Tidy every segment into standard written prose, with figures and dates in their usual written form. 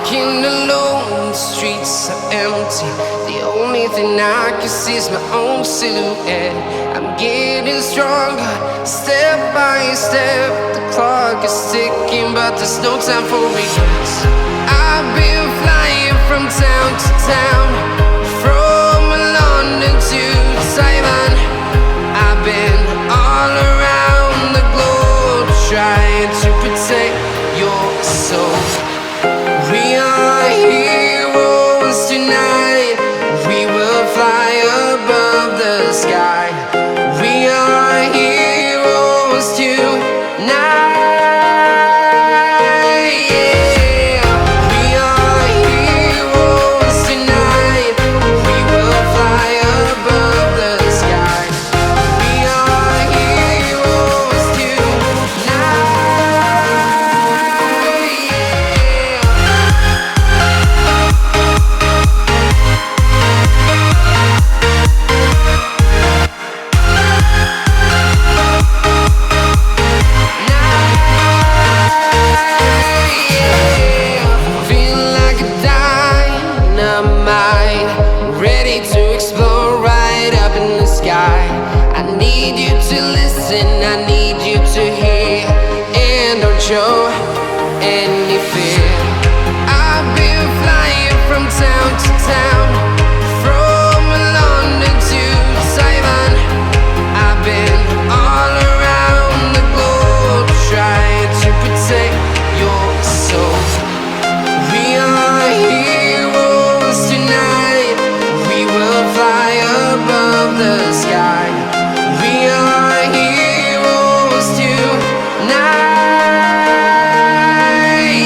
Walking alone, the streets are empty. The only thing I can see is my own silhouette. I'm getting stronger, step by step. The clock is ticking, but there's no time for regrets. I've been flying from town to town, from London to Taiwan. I've been all around the globe, trying to protect your soul. We are heroes tonight. We will fly above the sky. We are heroes tonight. Yeah. We are heroes tonight. We will fly above the sky. We are heroes tonight. I need you to hear and don't show any fear. I've been flying from town to town, from London to Taiwan. I've been all around the globe, trying to protect your soul. We are heroes tonight. We will fly above the sky. We are heroes tonight.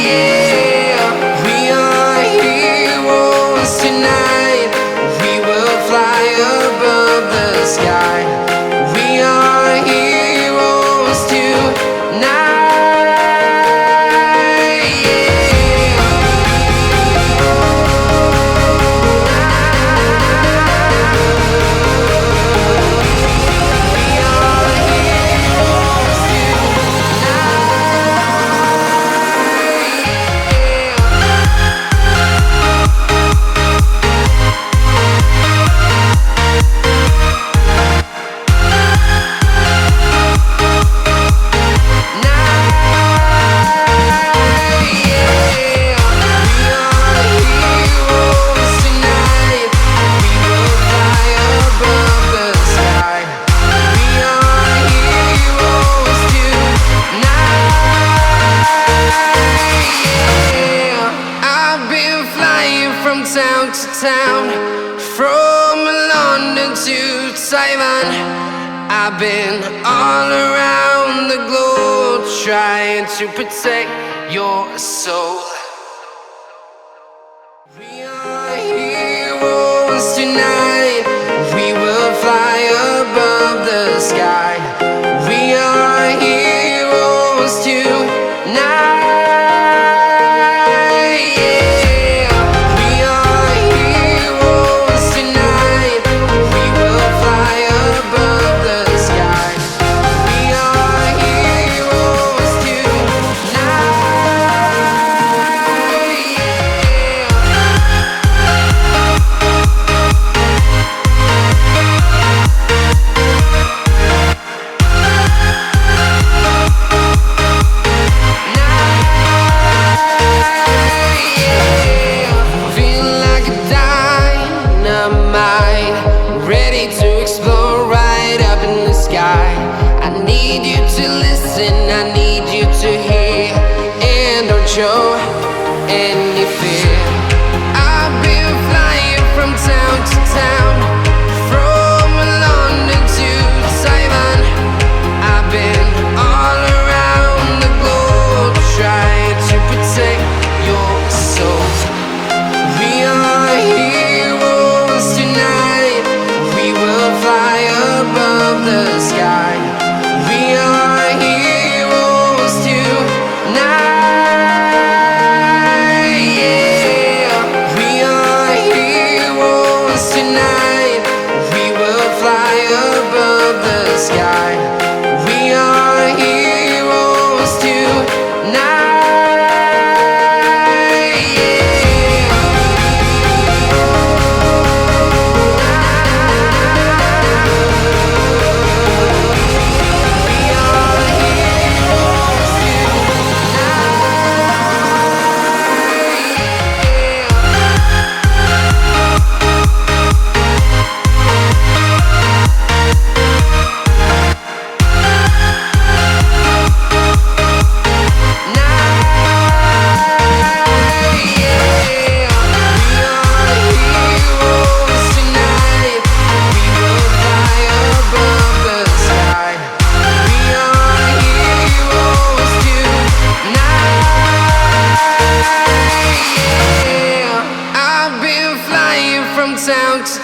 Yeah. We are heroes tonight. We will fly above the sky. We are heroes tonight. Town to town, from London to Taiwan. I've been all around the globe, trying to protect your soul. We are heroes tonight. We will fly above the sky. We are heroes tonight. I need you to hear and don't show any fear. I've been flying from town to town, from London to Taiwan. I've been all around the globe, trying to protect your soul. We are heroes tonight. We will fly above the sky. We are heroes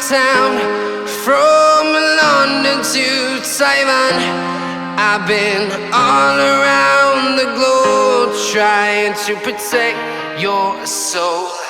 town, from London to Taiwan. I've been all around the globe trying to protect your soul.